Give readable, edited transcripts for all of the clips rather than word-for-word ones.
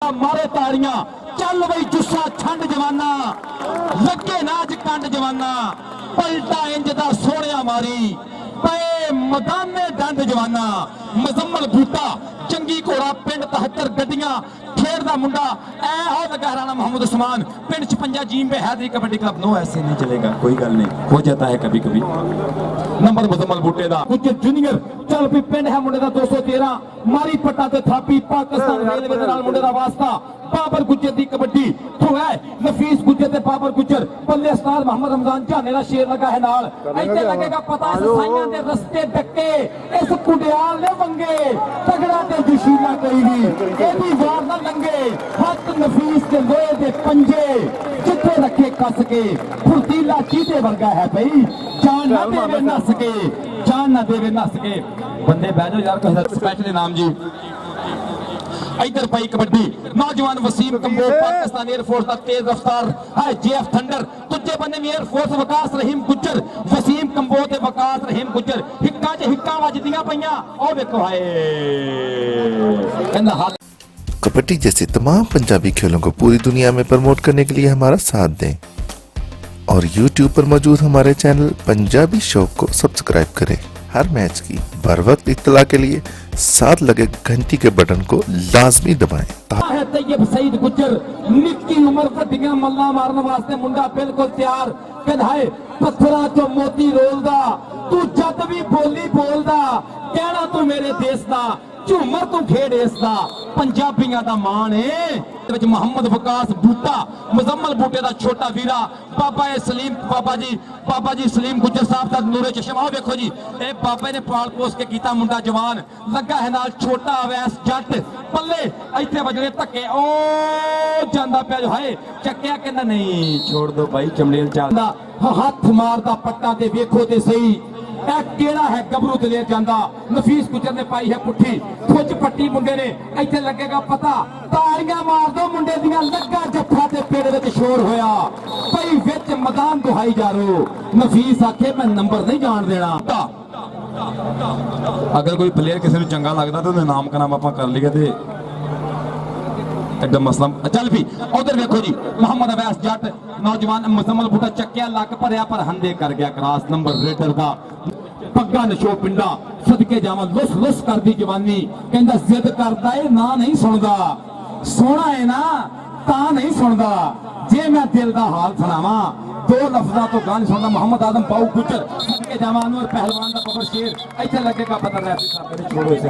मारे ताड़ियां चल बई जुस्सा छंड जवाना लगे नाज कंड जवाना पलटा इंज दा सोहणिया मारी पे मैदाने डंड जवाना मुजम्मल बूटा चंगी घोड़ा पिंड 73 गड्डियां खेड़दा मुंडा ऐ हो लगा राणा मोहम्मद उस्मान पिंड 56 जीम पे हैदरी कबड्डी क्लब। नो ऐसे नहीं चलेगा, कोई गल नहीं, हो जाता है कभी कभी। नंबर मुजम्मल बूटे दा कुछ जूनियर चल भी पिंड है मुंडे दा 213 मारी पट्टा ते थापी पाकिस्तान रेलवे दे नाल मुंडे दा वास्ता बाबर गुज्जर दी कबड्डी तो है नफीस गुज्जर ते बाबर गुज्जर बल्ले उस्ताद मोहम्मद रमजान झाने दा शेर लगा है नाल इत्थे लगेगा पता साइयां दे रस्ते डक्के इस कुडियाल ने वंगे तगड़ा ते जशीला कोई भी एदी वार ना लंगे हथ नफीस के लोहे दे पंजे जिथे रखे कस के फुर्तीला चीते वर्गा है भाई जान ना देवे नस के जान ना देवे नस के बंदे बह जाओ यार कोई स्पेशल इनाम जी। इधर पाई कबड्डी नौजवान वसीम कंबोज पाकिस्तान एयरफोर्स का तेज रफ्तार है जेएफ थंडर तुझे बने में एयरफोर्स वकास रहीम गुज्जर वसीम कंबोज ते वकास रहीम गुज्जर हिक्का च हिक्का वजदियां पईयां ओ देखो हाय कहंदा हाथ। कबड्डी जैसे तमाम पंजाबी खेलों को पूरी दुनिया में प्रमोट करने के लिए हमारा साथ दें और YouTube पर मौजूद हमारे चैनल पंजाबी शो को सब्सक्राइब करें। हर मैच की बर वक्त इत्तला के लिए साथ लगे घंटी के बटन को लाजमी दबाएं। तैयब सईद गुज्जर निक्की उम्र वड्डियां मल्ला मारन वास्ते मुंडा बिल्कुल तैयार कहना पत्थरां चो मोती रोलदा तू जद भी बोली बोलदा कहना तू मेरे देश दा झूमर तू खेड़ इसदा पंजाबियां दा मान है मोहम्मद वकास बूटा मुजम्मल बूटे दा छोटा वीरा बाबा सलीम बाबा जी सलीम गुज्जर साहब दा नूरे चश्मा आओ देखो जी ए बाबे ने पाल पोस के कीता मुंडा जवान लगा है नाल छोटा अवैस जट पल्ले इत्थे वजने धक्के ओ जांदा पिया जो हाय चक्किया कहंदा नहीं छोड़ दो भाई चमड़ेल चलदा हाथ मारदा पट्टा ते वेखो ते सही केड़ा है गबरू दलेर जांदा नफीस गुज्जर ने पाई है पुट्ठी खुज पट्टी मुंडे ने इत्थे लगेगा पता तालियां मार दो मुंडे दियां लगा जफ्फा ते पेड़ विच शोर होया भाई विच मैदान दुहाई जा रो नफीस आखे मैं नंबर नहीं जान देना। अगर कोई प्लेयर किसी को चंगा लगता तो नाम का नाम आप कर लिया थे एकदम मसला चल भी उधर देखो जी मोहम्मद अवैस जट नौजवान मुजम्मल बूटा चक्किया लक भरिया पर हंदे कर गया क्रॉस नंबर रेडर का पग्गा नशो पिंडा सदके जावा लुस लुस कर दी जवानी कहंदा जिद करदा है ना नहीं सुनदा सोना है ना ता नहीं सुनदा जे मैं दिल दा हाल सुनावा दो लफ्जा तो गान सुनदा मोहम्मद आदम पाऊ गुज्जर सदके जावा अनवर पहलवान दा बबर शेर इत्थे लगेगा पता रैफरी साहब छोड़ो इसे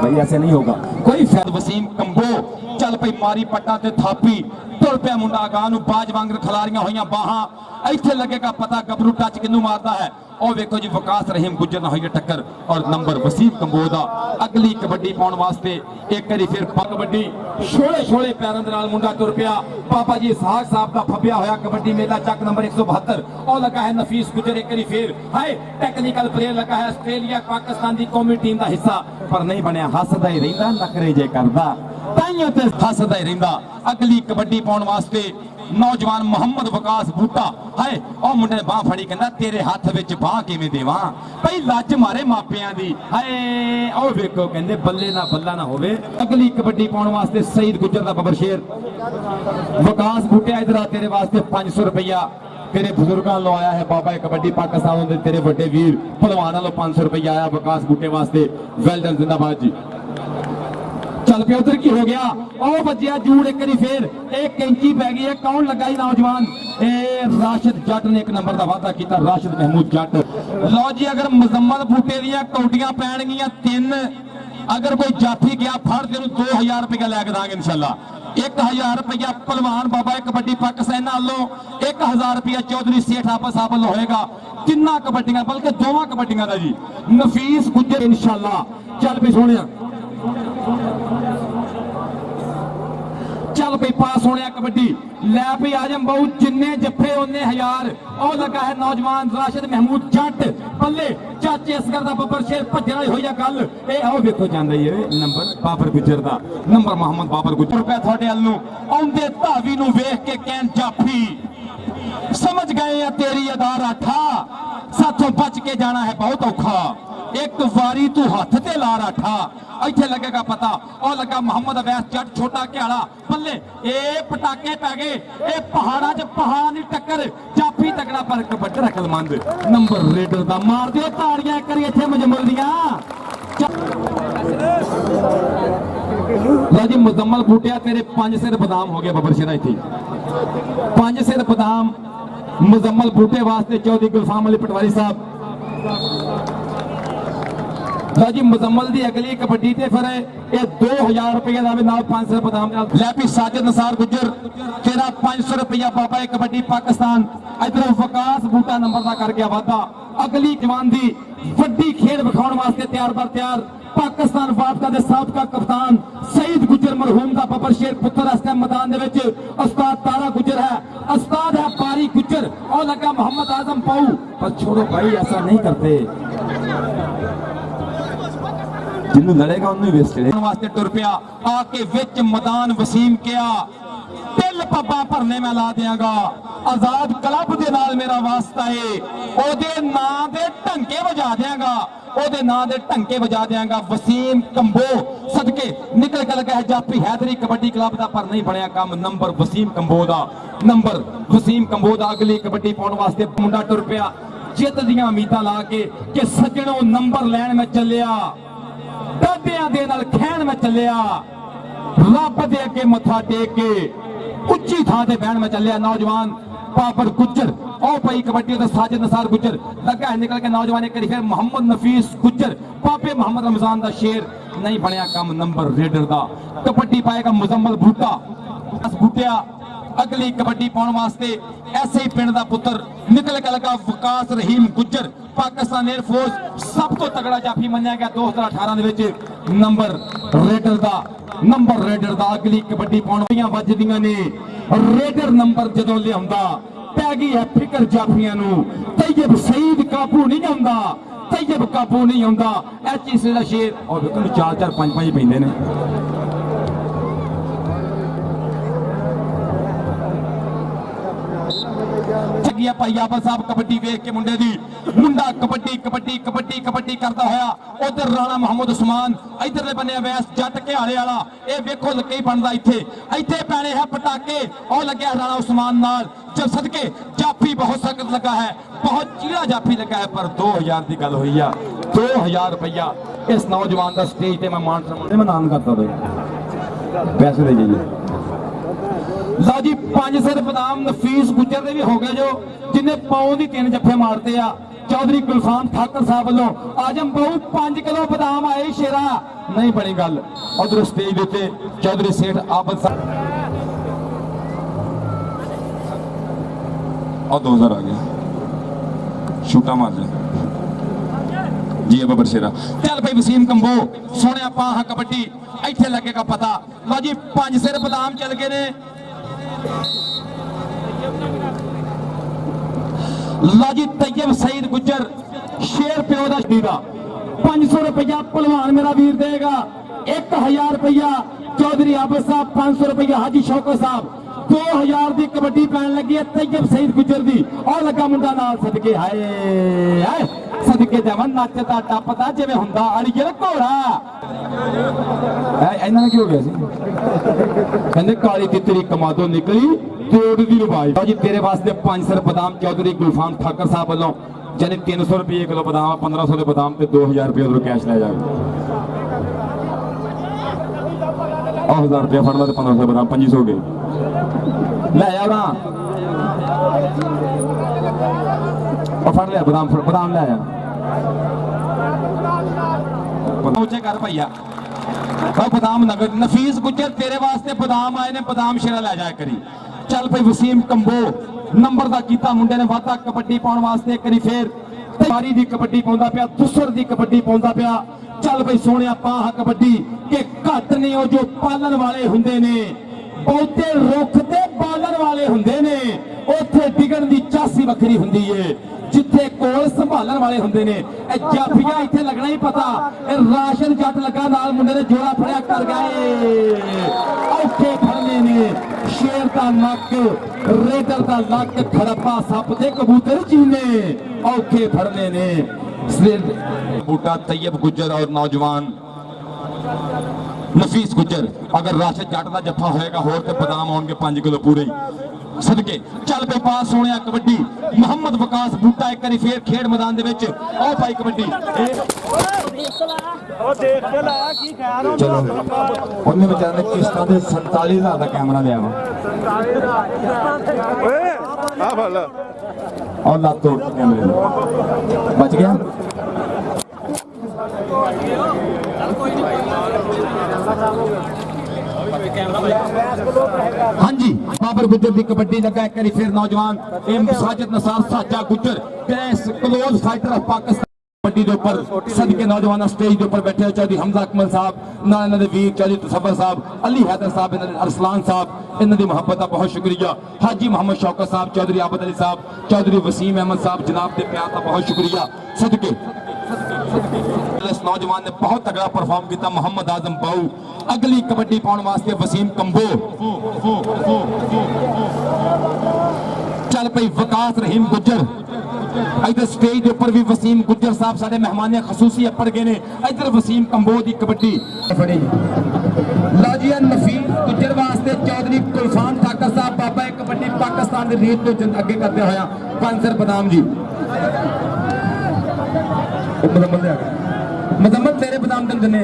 भाई ऐसे नहीं होगा कोई फैद वसीम कंबो चल पई मारी पट्टा ते थापी तुर पे मुंडा गां नूं बाज वांगर खलारियां होईयां बाहां इत्थे लगेगा पता गबरू टच किन्नू मारदा है और वेखो जी वकास रहीम गुज्जर ना होई टक्कर और नंबर वसीम कंबोज दा अगली कबड्डी पाउण वास्ते एक बारी फिर कबड्डी छोले छोले पैरां दे नाल मुंडा तुर पिया बाबा जी इसहाक साहब दा फब्बिया होया कबड्डी मेला चक नंबर 172 और लगा है नफीस गुज्जर एक बारी फिर हाय टेक्निकल प्लेयर लगा है आस्ट्रेलिया पाकिस्तान दी कौमी टीम दा हिस्सा पर नहीं बनया हसदा ही रहिंदा नखरे जे करदा ताइयों ते हसदा ही रहिंदा। अगली कबड्डी पाउण वास्ते नौजवान मोहम्मद वकास बूटा हाय ओ मुंडे ने बाह फड़ी कहंदा तेरे हाथ विच बाह किवें देवां भाई लज मारे मापियां दी हाय ओ वेखो कहंदे बल्ले ना बल्ला ना होवे। अगली कबड्डी पाउण वास्ते सईद गुज्जर दा बबर शेर वकास बूटे इधर आ तेरे वास्ते 500 रुपया तेरे बुजुर्गों लो आया है बाबा कबड्डी पाकिस्तान दे तेरे बड़े वीर पहलवान लो 500 रुपया आया वकास बूटे वास्ते वेल डन जिंदाबाद जी। चल पे उधर की हो गया ओ बजिया जूड़ एक बारी फिर एक कैंची पै गई है कौन लगाई नौजवान ए राशिद जट ने एक नंबर का वादा किया राशिद महमूद जट। लो जी अगर मुजम्मल बूटे दियां कौटियां पैणगियां 3 अगर कोई जाफी गया फड़ तेन 2000 रुपया लैके देंगे इंशाल्लाह 1000 रुपया पहलवान बाबा कबड्डी पाकिस्तान वालों 1000 रुपया चौधरी सेठ आपस आप होएगा तिना कबड्डियां बल्कि दोवां कबड्डियां का जी नफीस गुज्जर इंशाल्लाह। चल भी सोने चल भाई पास होने कबड्डी लै भाई आजम बहु जिन्ने जफे उन्ने हजार और लगा है नौजवान राशिद महमूद जट पल्ले चाचे असगर दा बबर शेर भजन वाली होई गल ए आओ वेखो जांदा ही नंबर बाबर गुज्जर दा नंबर मोहम्मद बाबर गुज्जर रुपया थोड़े अल नूं आउंदे धावी नूं वेख के कहन जाफी समझ गए या तेरी अदा राठा साथों बच के जाना है बहुत औखा एक वारी तू हथ ते ला राठा इत्थे लगेगा पता और लगा मोहम्मद अवैस जट छोटा घ्याला पल्ले ए पटाके पै गए ए पहाड़ा च पहाड़ दी टक्कर जाफी तगड़ा पर कबड्डी अकलमंद नंबर रेडर दा मार दियो ताड़ियां एक बारी इत्थे मजमल दियां लो जी मुजम्मल बूटिया तेरे 5 सिर बादाम हो गए बबर शेरा इत्थे 5 सिर बादाम मुजम्मल बूटे वास्ते चौधरी गुलफाम अली पटवारी साहब लो जी मुजम्मल दी अगली कबड्डी ते फिर ये 2000 रुपये का नाल 500 बादाम लै भी साजिद नसार गुजर तेरा 500 रुपया बाबा कबड्डी पाकिस्तान इधर वकास बूटा नंबर का कर गया वादा अगली जवान दी वड्डी खेल विखाउण वास्ते तैयार बर तैयार पाकिस्तान वापदा दे साबका कप्तान सईद गुजर मरहूम दा बबर शेर पुत्र इस टाइम मैदान दे विच उस्ताद तारा गुजर है उस्ताद है बारी गुजर और लगा मोहम्मद आजम पाऊ पर छोड़ो भाई ऐसा नहीं करते जिन्हों लड़ेगा उन्हें वेस्ट वास्ते टुर पिया आके विच मैदान वसीम किया दिल पब्बा भरने में ला देंगा आजाद क्लब दे नाल मेरा वास्ता है ओदे नां दे ढंके बजा देंगा ओदे नां दे ढंके बजा देंगा वसीम कंबो सदके निकल के लगा है जाफी हैदरी कबड्डी क्लब दा पर नहीं बनया काम नंबर वसीम कंबो दा नंबर वसीम कंबो दा अगली कबड्डी पाउण वास्ते मुंडा टुर पिया जित दियां उम्मीदां ला के कि सज्जणों नंबर लैण में चलिया दादियां दे नाल खैण में चलिया रब दे अगे मथा टेक के उच्ची थां ते बहन में चलिया नौजवान बाबर गुजर और भाई कबड्डी तो साजिद नसार गुजर लगा है निकल के नौजवान एक फिर मोहम्मद नफीस गुजर पापे मोहम्मद रमजान दा शेर नहीं बनया काम नंबर रेडर दा कबड्डी पाएगा मुजम्मल बूटा बूटिया अगली कबड्डी पाउण वास्ते ऐसे ही पिंड दा पुत्र निकल के लगा वकास रहीम गुजर पाकिस्तान एयरफोर्स सब तो तगड़ा जाफी मन्या गया 2018 दे विच नंबर रेडर दा अगली कबड्डी पाउण वजदियां ने रेडर नंबर जदों लियाउंदा पै गई है फिकर जाफियां नू तैयब सईद काबू नहीं आउंदा तैयब काबू नहीं आउंदा ऐ चीज दा शेर और वेखो 4-4 5-5 पैंदे ने जगिया भाई आबा साहब कबड्डी वेख के मुंडे दी मुंडा कबड्डी कबड्डी कबड्डी कबड्डी करता होया उधर राणा मोहम्मद उस्मान इधरले बने अवैस जट घ्याले वाला ए वेखो लगे ही बनदा इत्थे पैने है पटाके और लगे राणा उस्मान नाल जब सदके जाफी बहुत सख्त लगा है बहुत चीड़ा जाफी लगा है पर 2000 की गल हुई है 2000 रुपया इस नौजवान का स्टेज पे मैं मान सम्मान नाम करता भाई पैसे दे जाइए लो जी 5 सिर बादाम नफीस गुजर दे भी हो गए जो जिन्हें पाउं दी 3 जफ्फे मारते आ चौधरी गुलफाम ठाकर साहब वालों आजम बहु 5 किलो बादाम आए शेरा नहीं बनी गल उधर स्टेज देते चौधरी सेठ आबद साहब और 2000 आ गया छूटा मार दे जी बबर शेरा चल भाई वसीम कंबो सोने आपा हाँ कबड्डी इत्थे लगेगा पता लो जी 5 सिर बादाम चल गए ने लाजी तैयब सईद गुजर शेर प्यो दा 500 रुपया पहलवान मेरा वीर देगा 1000 रुपया चौधरी आबद साहब 500 रुपया हाजी शौकत साहब 2000 दी कबड्डी पैन लगी है तैयब सईद गुजर दी और लगा मुंडा नाल सदके हाय सदके जावन नचदा टपदा जिवें हुंदा अड़ियल घोड़ा इन्हां की हो गया सी कहंदे काली तितरी कमादों निकली तोड़ दी रुबाई जी तेरे वास्ते 5 सिर बादाम चौधरी गुलफाम ठाकर साहब वालों यानी 300 रुपये किलो बादाम 1500 के बादाम ते 2000 रुपये उधर कैश ले जाओ 1000 रुपया फड़ना तो 1500 बादाम 2500 हो गए ले जाओ ना फड़ लिया बादाम ले आया ऊंचे कर भैया बादाम नगर नफीस गुजर तेरे वास्ते बादाम आए ने बादाम शेरा ले जाया करी चल भाई वसीम कंबो नंबर दा कीता मुंडे ने वादा कबड्डी पाउण वास्ते करी फिर बारी दी कबड्डी पाउंदा पिया दूसर दी कबड्डी पाउंदा पिया चल भाई सोनिया पाह कबड्डी के घट ने ओ जो पालन वाले हुंदे ने बहुते रुख ते बालन वाले हुंदे ने ओथे डिगण दी चासी वखरी हुंदी है जिथे कोल संभालन वाले हुंदे ने ए जाफिया इथे लगना ही पता ए राशन जट लगा नाल मुंडे ने जोड़ा फड़िया कर गए औखे फड़ने ने शेर दा नक रेडर दा लक खड़प्पा सप ते कबूतर चीने औखे फड़ने ने बूटा तैयब गुज्जर और नौजवान नफीस गुज्जर अगर राशिद जट का जफा होएगा होर ते बादाम आउणगे 5 किलो पूरे ही सदके चल पे पास सोने कबड्डी मोहम्मद वकास बूटा एक बारी फिर खेड मैदान दे विच आओ भाई कबड्डी चलो उन्हें बेचारे ने किस्तां दे 47,000 का कैमरा लिया वा और लात तोड़ कैमरे बच गया हाँ जी बाबर गुज्जर की कबड्डी लगा एक फिर नौजवान एम साजिद नसार साचा Gujjar close fighter of Pakistan kabaddi के ऊपर सदके नौजवान स्टेज के ऊपर बैठे चौधरी हमजा अकमल साहब ना इन्होंने वीर चौधरी तसब्बर साहब अली हैदर साहब इन्होंने अरसलान साहब इन्होंने मुहब्बत का बहुत शुक्रिया हाजी मोहम्मद शौकत साहब चौधरी आबद अली साहब चौधरी वसीम अहमद साहब जनाब के प्यार का बहुत शुक्रिया सदके इस नौजवान ने बहुत तगड़ा परफॉर्म किया मोहम्मद आजम बाऊ अगली कबड्डी पाने वास्ते वसीम कंबो चल पई वकास रहीम गुज्जर इधर स्टेज ऊपर भी वसीम गुज्जर साहब साडे मेहमान खसूसी अपर गए ने इधर वसीम कंबो दी कबड्डी फड़ी लाजिया नफीस गुज्जर वास्ते चौधरी कुलफान ठाकर साहब बाबा कबड्डी पाकिस्तान दे रीत तो अगे करते होया पांसर बदाम जी मजम्मत तेरे बदाम दन दने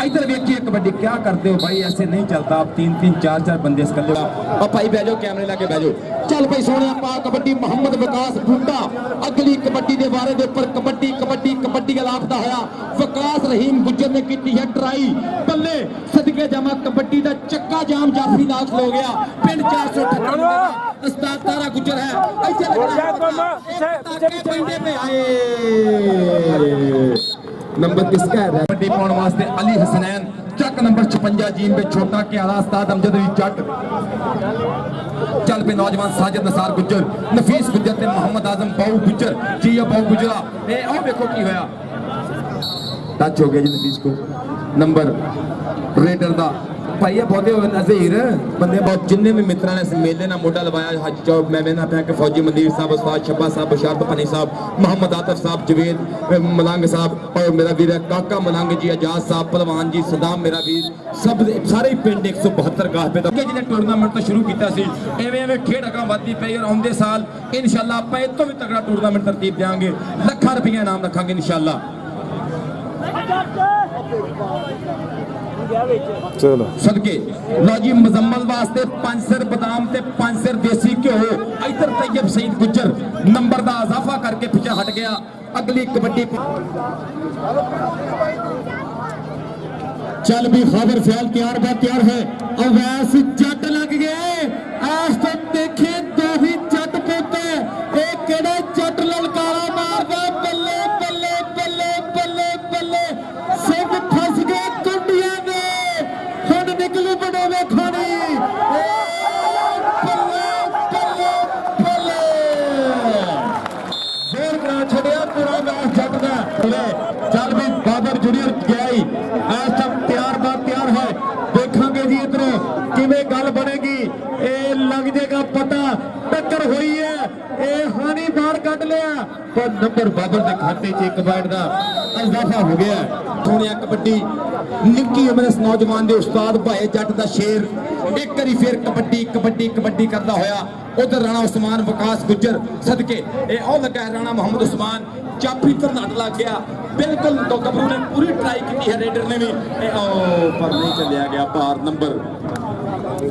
इधर देखिए कबड्डी क्या करते हो भाई ऐसे नहीं चलता आप 3-3 4-4 बंदे इस कर अब भाई बैठो कैमरे लाके बैठो चल भाई सोने पा कबड्डी मोहम्मद वकास बूटा अगली कबड्डी के बारे दे ऊपर कबड्डी कबड्डी कबड्डी लापता होया वकास रहीम गुज्जर ने की है ट्राई बल्ले सदके जमा कबड्डी का चक्का जाम जाफरी नाल खलो गया पिंड 498 उस्ताद तारा गुज्जर है ऐसे लग रहा है नंबर किसका है कबड्डी पाने वास्ते अली हसनैन चक नंबर 56 जीन पे छोटा के आला उस्ताद अमजद अली जट चल पे नौजवान साजिद नसार गुज्जर नफीस गुज्जर ते मोहम्मद आजम बाऊ गुज्जर जी ये बाऊ गुजरा ए आओ देखो की होया टच हो गया जी नफीस को नंबर रेडर दा भाई बहुते अज़ीर बंदे बहुत जिन्ने भी मित्रों ने इस मेले ना मोढा लवाया हज चौक मैं ना पे फौजी मंदीर साहब उस्ताद शब्बा साहब बशारत पनी साहब मोहम्मद आतिफ साहब जवेद मलंग साहब और मेरा वीर काका मलंग जी एजाज साहब पहलवान जी सदाम मेरा वीर सब सारे ही पिंड 172 गाह पे जिन्हें टूर्नामेंट तो शुरू किया एवें एवें खेड अगर बढ़ती पई और आउंदे साल इंशाअल्लाह आप इस तो भी तगड़ा टूर्नामेंट तरतीब देंगे लाखां रुपया इनाम रखांगे इंशाअल्लाह चलो सदके लॉजी मुजम्मल वास्ते 500 बादाम ते 500 देसी घ्यो इधर तैयब सईद गुज्जर नंबर दा इजाफा करके पीछे हट गया अगली कबड्डी चल भी खबर ख्याल तैयार है अवैस जट लग गए आज तक देखे दो ही जट पुते एक केड़ा जट ललकारा मारदा बल्ले बल्ले बल्ले बल्ले बल्ले सब फस गए कुंडियां ने हुन निकलू बड़े खानी बल्ले बल्ले बल्ले जोर करा छड़िया पूरा मैच जट दा चल भी बाबर जूनियर गया ही आज तक तैयार है देखांगे जी इधरों किवें गल बनेगी ए लग जाएगा पता टक्कर हुई है ए हानी बाहर कट लिया पर नंबर बाबर के खाते च 1 पॉइंट का इजाफा हो गया सोनिया कबड्डी निक्की उम्र इस नौजवान के उस्ताद भाई जट का शेर एक बारी फिर कबड्डी कबड्डी कबड्डी करता होया उधर राणा उस्मान वकास गुज्जर सदके ए ओ लगा राणा मोहम्मद उस्मान चापी तरनाट लग गया बिल्कुल तो गबरू ने पूरी ट्राई की है रेडर ने भी पर नहीं चलिया गया बाहर नंबर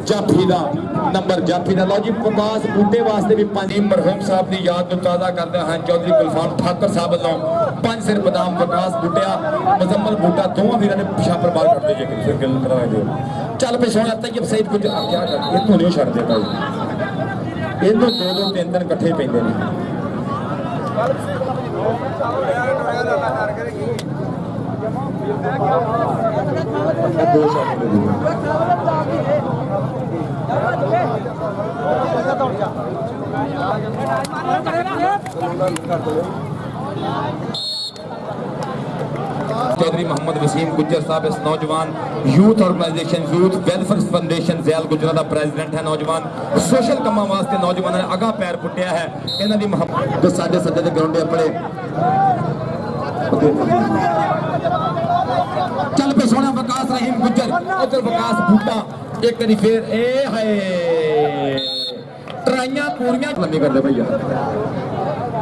जाफी का लो जी वकास बूटे वास्ते भी पंजीम मरहूम साहब की याद को ताज़ा करते हैं चौधरी कुलफान ठाकर साहब वालों 5 सिर बदाम वकास बूटिया मुजम्मल बूटा दोवां वीरां ने पिछा पर बाल कट दे फिर गल करवा दो चल पे सोना तैयब सईद कुछ क्या कर इतों नहीं छड़ देता इनों 2-2 3-3 इकट्ठे पैंदे ने चौधरी मोहम्मद वसीम गुज्जर साहब इस नौजवान youth organisation youth welfare foundation Zail Gujra का प्रेजिडेंट है। नौजवान सोशल कामों वास्ते नौजवानों ने अगा पैर पुट्टिया है। इन्हां दी मोहब्बत तो साडे सद्दे दे ग्राउंड अपने चल पे सोना विकास रहीम गुज्जर उधर विकास बूटा एक बारी फिर ए हाय ट्राइयां पूरियां लम्बी कर दे भैया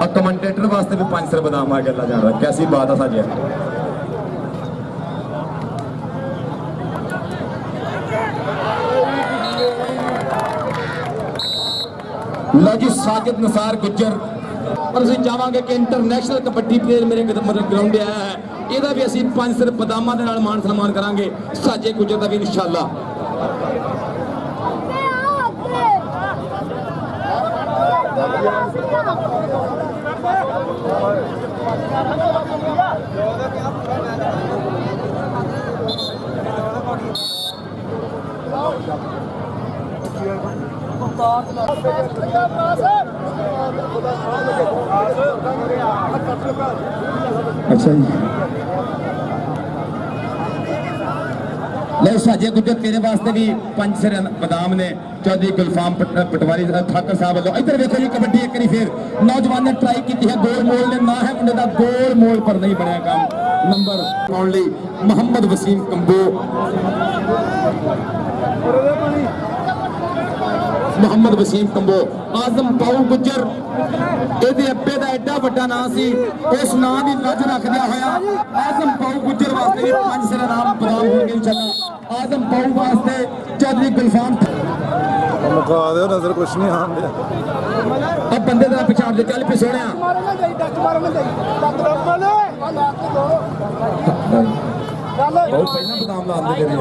और कमेंटेटर वास्ते भी 5 सिर बादाम आ गया जा रहा कैसी बात है साजिया लो जी साजिद निसार गुज्जर और ਅਸੀਂ ਚਾਹਾਂਗੇ ਕਿ ਇੰਟਰਨੈਸ਼ਨਲ ਕਬੱਡੀ ਪਲੇਅਰ ਮੇਰੇ ਗਰਾਊਂਡ ਆਇਆ ਹੈ ਇਹਦਾ ਵੀ ਅਸੀਂ 5 ਸਿਰ ਬਦਾਮਾਂ ਦੇ ਨਾਲ ਮਾਨ ਸਨਮਾਨ ਕਰਾਂਗੇ ਸਾਜੇ ਗੁੱਜਰ ਦਾ ਵੀ ਇਨਸ਼ਾਅੱਲਾ अच्छा जी ले साजे गुज्जर तेरे वास्ते भी 5 सिर बादाम ने चौधरी गुलफाम पटवारी ठाकर साहब वालों इधर देखो जी कबड्डी एक बार फिर नौजवान ने ट्राई की है गोल मोल ने ना है मुंडे दा गोल मोल पर नहीं बनया काम नंबर ओनली मोहम्मद वसीम कंबो मोहम्मद वसीम कंबो आजम पाऊ गुज्जर ਇਹਦੇ ਅੱਬੇ ਦਾ ਐਡਾ ਵੱਡਾ ਨਾਂ ਸੀ ਉਸ ਨਾਂ ਦੀ ਲੱਜ ਰੱਖਦਿਆ ਹੋਇਆ ਆਜ਼ਮ ਪਾਊ ਗੁੱਜਰ ਵਾਸਤੇ ਵੀ 5 ਸਿਰ ਨਾਮ ਬਦਾਮ ਹੋਣਗੇ ਇਨਸ਼ਾਅੱਲਾ ਆਜ਼ਮ ਪਾਊ ਵਾਸਤੇ ਚੌਧਰੀ ਗੁਲਫਾਮ ਮੁਕਾ ਦਿਓ ਨਜ਼ਰ ਕੁਛ ਨਹੀਂ ਆਉਂਦੇ ਆ ਬੰਦੇ ਦਾ ਪਛਾਣ ਦੇ ਚੱਲ ਪੇ ਸੋਹਣਿਆ ਬਹੁਤ ਪਹਿਲਾਂ ਬਦਾਮ ਲਾਉਂਦੇ ਤੇਰੇ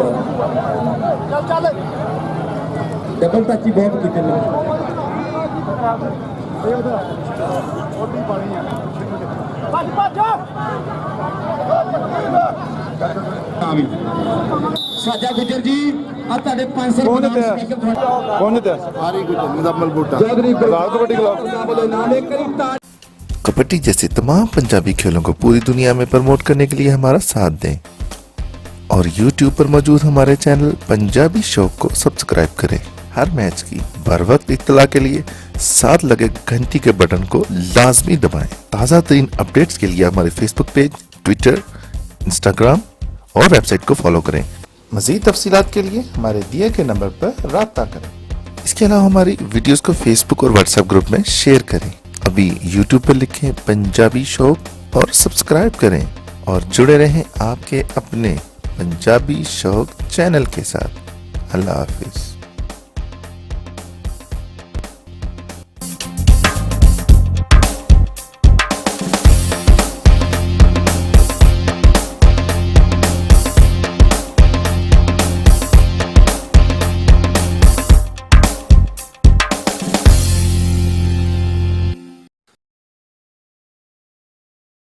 ਯਾਰ ਚੱਲ ਡਬਲ ਟੱਚੀ ਬਹੁਤ ਕੀਤੇ ਨੇ साजा गुजर जी ਤੁਹਾਡੇ 500 ਕੌਣ ਤੇ ਸਾਰੀ ਗੁੱਜਰ ਮੁਜ਼ਮਲ ਬੂਟਾ चौधरी कबड्डी क्लब कबड्डी जैसे तमाम पंजाबी खेलों को पूरी दुनिया में प्रमोट करने के लिए हमारा साथ दें और YouTube पर मौजूद हमारे चैनल पंजाबी शौक को सब्सक्राइब करें। हर मैच की बर वक्त इत्तला के लिए साथ लगे घंटी के बटन को लाजमी दबाएं। ताज़ा तरीन अपडेट्स के लिए हमारे फेसबुक पेज, ट्विटर, इंस्टाग्राम और वेबसाइट को फॉलो करें। मज़ीद तफसीलात के लिए हमारे दिए गए नंबर पर राब्ता करें। इसके अलावा हमारी वीडियोस को फेसबुक और व्हाट्सएप ग्रुप में शेयर करें। अभी यूट्यूब पर लिखें पंजाबी शौक और सब्सक्राइब करें और जुड़े रहें आपके अपने पंजाबी शौक चैनल के साथ। अल्लाह हाफिज़।